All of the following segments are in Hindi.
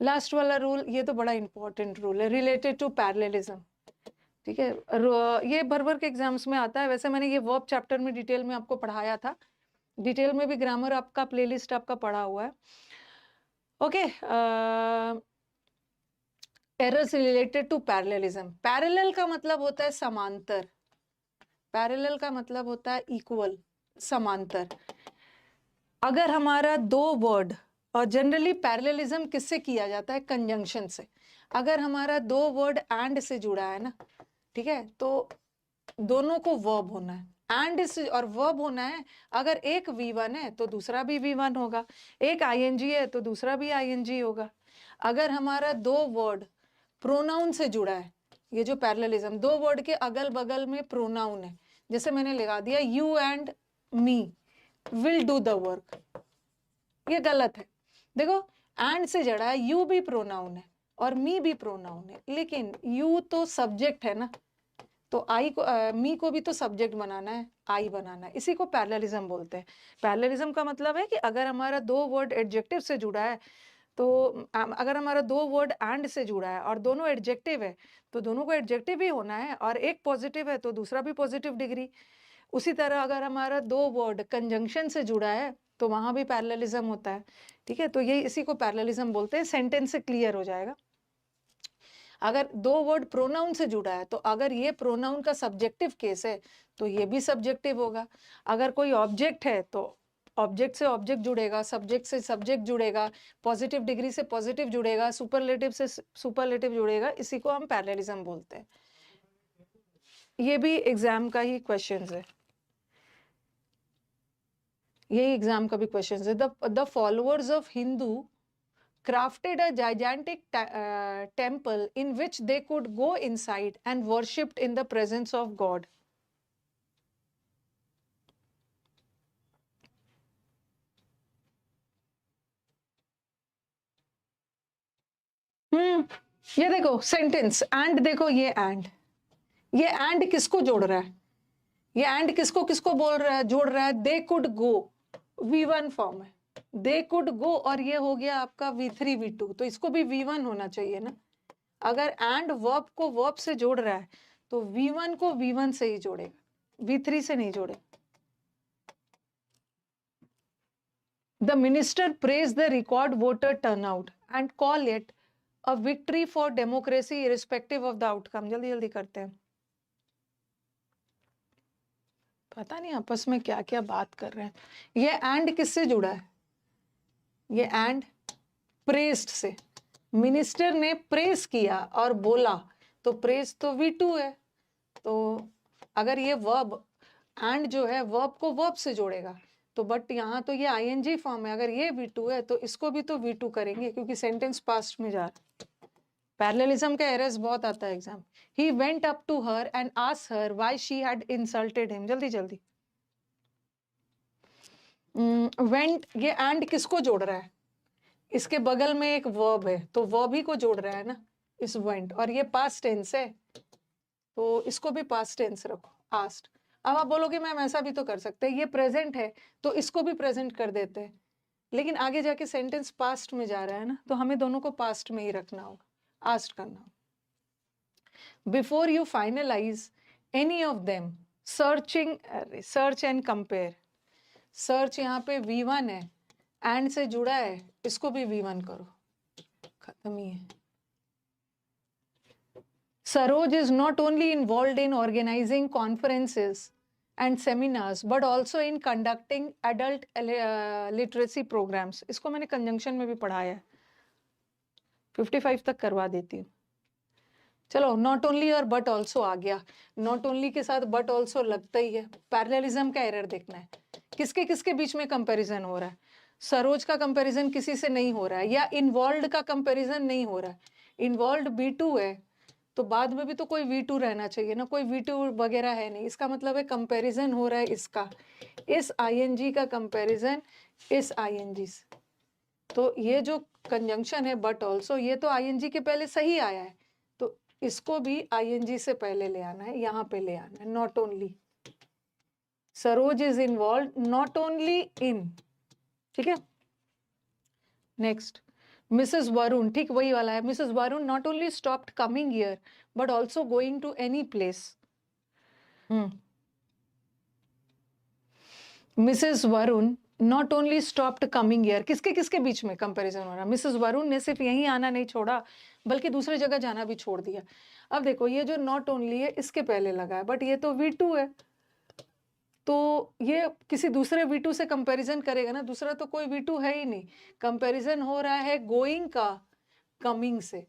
लास्ट वाला रूल, ये तो बड़ा इंपॉर्टेंट रूल है, रिलेटेड टू पैरेललिज्म। ठीक है, ये भर भर के एग्जाम्स में आता है। वैसे मैंने ये वर्ब चैप्टर में डिटेल में आपको पढ़ाया था, डिटेल में भी ग्रामर आपका प्लेलिस्ट आपका पढ़ा हुआ है। Okay, errors related to parallelism. Parallel का मतलब होता है समांतर, पैरेलल का मतलब होता है इक्वल, समांतर। अगर हमारा दो वर्ड, और जनरली पैरेललिज्म किससे किया जाता है, कंजंक्शन से। अगर हमारा दो वर्ड एंड से जुड़ा है ना, ठीक है, तो दोनों को वर्ब होना है, एंड से और वर्ब होना है। अगर एक V1 है तो दूसरा भी V1 होगा, एक ING है तो दूसरा भी ING होगा। अगर हमारा दो वर्ड प्रोनाउन से जुड़ा है, ये जो पैरेललिज्म, दो वर्ड के अगल बगल में प्रोनाउन है, जैसे मैंने लगा दिया you and me will do the work, ये गलत है। देखो, एंड से जड़ा है, यू भी प्रोनाउन है और मी भी प्रोनाउन है, लेकिन यू तो सब्जेक्ट है ना, तो आई को मी को भी तो सब्जेक्ट बनाना है, आई बनाना है, इसी को पैरेललिज्म बोलते हैं। पैरेललिज्म का मतलब है कि अगर हमारा दो वर्ड एडजेक्टिव से जुड़ा है, तो अगर हमारा दो वर्ड एंड से जुड़ा है और दोनों एडजेक्टिव है, तो दोनों को एडजेक्टिव ही होना है, और एक पॉजिटिव है तो दूसरा भी पॉजिटिव डिग्री। उसी तरह अगर हमारा दो वर्ड कंजंक्शन से जुड़ा है तो वहां भी पैरेललिज्म होता है। ठीक है, तो ये इसी को पैरेललिज्म बोलते हैं। सेंटेंस से क्लियर हो जाएगा। अगर दो वर्ड प्रोनाउन से जुड़ा है, तो अगर ये प्रोनाउन का सब्जेक्टिव केस है तो ये भी सब्जेक्टिव होगा। अगर कोई ऑब्जेक्ट है तो ऑब्जेक्ट से ऑब्जेक्ट जुड़ेगा, सब्जेक्ट से सब्जेक्ट जुड़ेगा, पॉजिटिव डिग्री से पॉजिटिव जुड़ेगा, सुपरलेटिव से सुपरलेटिव जुड़ेगा, इसी को हम पैरेललिज्म बोलते हैं। ये भी एग्जाम का ही क्वेश्चन है, यही एग्जाम का भी क्वेश्चन है। The followers of Hindu crafted a gigantic temple in which they could go inside and worshipped in the presence of God. ये देखो सेंटेंस एंड, देखो ये एंड किसको जोड़ रहा है, ये एंड किसको किसको बोल रहा है, जोड़ रहा है, they could go, V1 form है, दे कुड गो, और ये हो गया आपका V3 V2, तो इसको भी V1 होना चाहिए ना। अगर एंड वर्ब को वर्ब से जोड़ रहा है तो V1 को V1 से ही जोड़ेगा, V3 से नहीं जोड़ेगा। The minister praised the record voter turnout and call it a victory for democracy irrespective of the outcome. जल्दी जल्दी करते हैं, पता नहीं आपस में क्या क्या बात कर रहे हैं। ये एंड किससे जुड़ा है, ये एंड प्रेस्ड से, मिनिस्टर ने प्रेस किया और बोला, तो प्रेस तो V2 है। तो अगर ये वर्ब एंड जो है वर्ब को वर्ब से जोड़ेगा, तो बट यहाँ तो ये ING फॉर्म है, अगर ये V2 है तो इसको भी तो V2 करेंगे, क्योंकि सेंटेंस पास्ट में जा रहा है। पैरेललिज्म का एरर्स बहुत आता है exam. He went up to her and asked her why she had insulted him. जल्दी जल्दी, वेंट, ये एंड किसको जोड़ रहा है, इसके बगल में एक वर्ब है तो वर्ब ही को जोड़ रहा है ना, इस वेंट, और ये पास्ट टेंस है तो इसको भी पास्ट टेंस रखो, आस्ट। अब आप बोलोगे मैम ऐसा भी तो कर सकते हैं, ये प्रेजेंट है तो इसको भी प्रेजेंट कर देते हैं, लेकिन आगे जाके सेंटेंस पास्ट में जा रहा है ना, तो हमें दोनों को पास्ट में ही रखना होगा, आस्ट करना होगा। Before you finalize any of them, search and compare. Search यहाँ पे V1 है, एंड से जुड़ा है, इसको भी V1 करो, खत्म ही है। Saroj is not only involved in organizing conferences and seminars but also in conducting adult literacy programs. इसको मैंने कंजंक्शन में भी पढ़ाया है, 55 तक करवा देती हूँ। चलो, नॉट ओनली और बट ऑल्सो आ गया, नॉट ओनली के साथ बट ऑल्सो लगता ही है। पैरेललिज्म का एरर देखना है, किसके किसके बीच में कंपैरिजन हो रहा है। सरोज का कंपैरिजन किसी से नहीं हो रहा है, या इन्वॉल्व का कंपैरिजन नहीं हो रहा है। इन्वॉल्व B2 है तो बाद में भी तो कोई V2 रहना चाहिए ना, कोई V2 वगैरह है नहीं, इसका मतलब है कंपैरिजन हो रहा है इसका, इस ING का कंपैरिजन इस ING से। तो ये जो कंजंक्शन है बट ऑल्सो, ये तो ING के पहले सही आया है, तो इसको भी ING से पहले ले आना है, यहाँ पे ले आना है, not only. Saroj is involve not only in, ठीक है। नेक्स्ट, मिसेस वरुण, ठीक वही वाला है। Mrs Varun not only stopped coming here but also going to any place. Mrs Varun not only stopped coming here, किसके किसके बीच में कंपैरिजन हो रहा है? मिसेस वरुण ने सिर्फ यहीं आना नहीं छोड़ा बल्कि दूसरी जगह जाना भी छोड़ दिया। अब देखो ये जो नॉट ओनली है इसके पहले लगा है, बट ये तो V2 है, तो ये किसी दूसरे V2 से कंपैरिजन करेगा ना, दूसरा तो कोई V2 है ही नहीं। कंपैरिजन हो रहा है गोइंग का कमिंग से।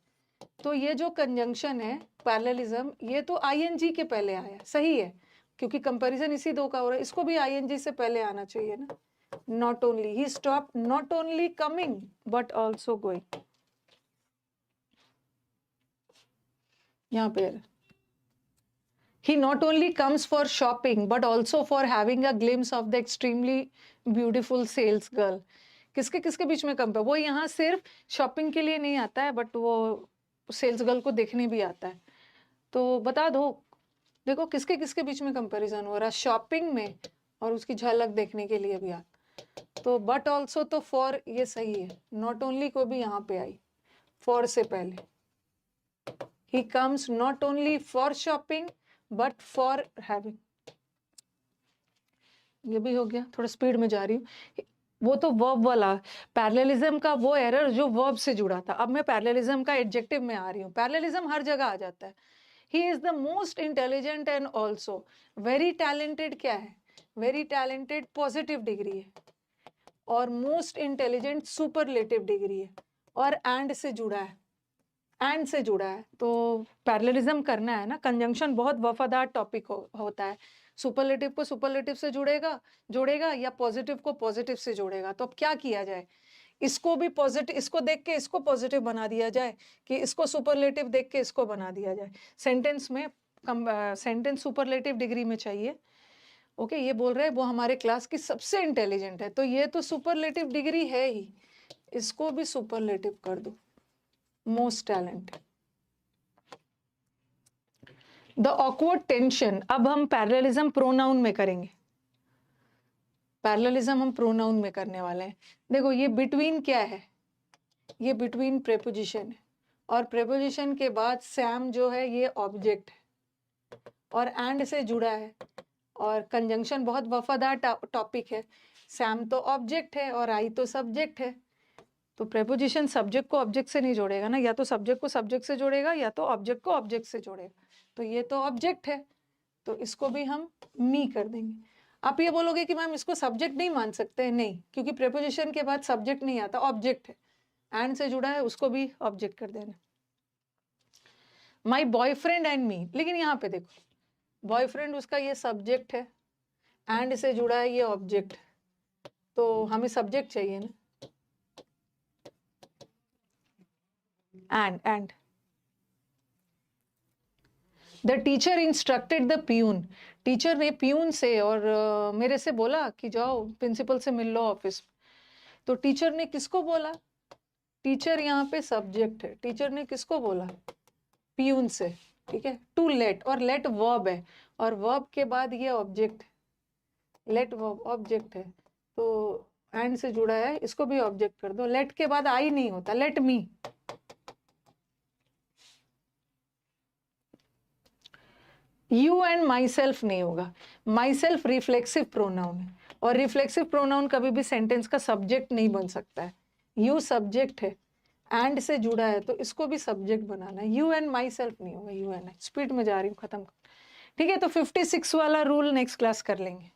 तो ये जो कंजंक्शन है पैरेललिज्म, ये तो ING के पहले आया, सही है, क्योंकि कंपैरिजन इसी दो का हो रहा है, इसको भी ING से पहले आना चाहिए ना। Not only, he stop not only coming but also going. यहाँ पे he not only comes for shopping but also for having a glimpse of the extremely beautiful sales girl। किसके किसके बीच में कंपेयर? वो यहाँ सिर्फ शॉपिंग के लिए नहीं आता है बट वो सेल्स गर्ल को देखने भी आता है। तो बता दो, देखो किसके किसके बीच में कंपैरिजन हो रहा है? शॉपिंग में और उसकी झलक देखने के लिए भी आता। तो बट ऑल्सो तो फॉर ये सही है, नॉट ओनली को भी यहाँ पे आई फॉर से पहले। He comes not only for shopping but for having, ये भी हो गया। थोड़ा स्पीड में जा रही हूँ। वो तो वर्ब वाला पैरेललिज्म का वो एरर जो वर्ब से जुड़ा था, अब मैं पैरेललिज्म का एडजेक्टिव में आ रही हूँ। पैरेललिज्म हर जगह आ जाता है। He is the most intelligent and also very talented, क्या है? वेरी टैलेंटेड पॉजिटिव डिग्री है, और मोस्ट इंटेलिजेंट सुपरलेटिव डिग्री है, और एंड से जुड़ा है, एंड से जुड़ा है। तो पैरेललिज्म करना है ना, कंजंक्शन बहुत वफादार टॉपिक होता है। सुपरलेटिव को सुपरलेटिव से जोड़ेगा या पॉजिटिव को पॉजिटिव से जोड़ेगा। तो अब क्या किया जाए? इसको भी पॉजिटिव, इसको देख के इसको पॉजिटिव बना दिया जाए, कि इसको सुपरलेटिव देख के इसको बना दिया जाए। सेंटेंस में सेंटेंस सुपरलेटिव डिग्री में चाहिए। ओके, ये बोल रहे हैं वो हमारे क्लास की सबसे इंटेलिजेंट है, तो ये तो सुपरलेटिव डिग्री है ही, इसको भी सुपरलेटिव कर दो, most talent. The awkward tension, अब हम पैरेललिज्म प्रोनाउन में करेंगे। पैरेललिज्म हम प्रोनाउन में करने वाले हैं। देखो ये बिटवीन क्या है? ये बिटवीन प्रेपोजिशन है, और प्रेपोजिशन के बाद सैम जो है ये ऑब्जेक्ट है, और एंड से जुड़ा है, और कंजंक्शन बहुत वफादार टॉपिक है। सैम तो ऑब्जेक्ट है और आई तो सब्जेक्ट है। तो प्रेपोजिशन सब्जेक्ट को ऑब्जेक्ट से नहीं जोड़ेगा ना, या तो सब्जेक्ट को सब्जेक्ट से जोड़ेगा या तो ऑब्जेक्ट को ऑब्जेक्ट से जोड़ेगा। तो ये तो ऑब्जेक्ट है, तो इसको भी हम मी कर देंगे। आप ये बोलोगे कि मैम इसको सब्जेक्ट नहीं मान सकते? नहीं, क्योंकि प्रेपोजिशन के बाद सब्जेक्ट नहीं आता, ऑब्जेक्ट है, एंड से जुड़ा है, उसको भी ऑब्जेक्ट कर देना। माई बॉयफ्रेंड एंड मी, लेकिन यहाँ पे देखो बॉयफ्रेंड उसका ये सब्जेक्ट है, एंड से जुड़ा है ये ऑब्जेक्ट, तो हमें सब्जेक्ट चाहिए ना, and the teacher instructed the peon, teacher ने प्यून से और मेरे से बोला कि जाओ प्रिंसिपल से मिल लो ऑफिस। तो टीचर ने किसको बोला? टीचर यहाँ पे सब्जेक्ट है, टीचर ने किसको बोला? प्यून से, ठीक है। टू लेट, और लेट वर्ब है, और वर्ब के बाद ये ऑब्जेक्ट, लेट वर्ब ऑब्जेक्ट है, तो एंड से जुड़ा है, इसको भी ऑब्जेक्ट कर दो। लेट के बाद आई नहीं होता, let me. You and my self नहीं होगा, माई सेल्फ रिफ्लेक्सिव प्रोनाउन है, और रिफ्लेक्सिव प्रोनाउन कभी भी सेंटेंस का सब्जेक्ट नहीं बन सकता है। यू सब्जेक्ट है, एंड से जुड़ा है, तो इसको भी सब्जेक्ट बनाना है। यू एंड माई सेल्फ नहीं होगा, यू एंड। स्पीड में जा रही हूँ, खत्म। ठीक है, तो 56 वाला रूल नेक्स्ट क्लास कर लेंगे।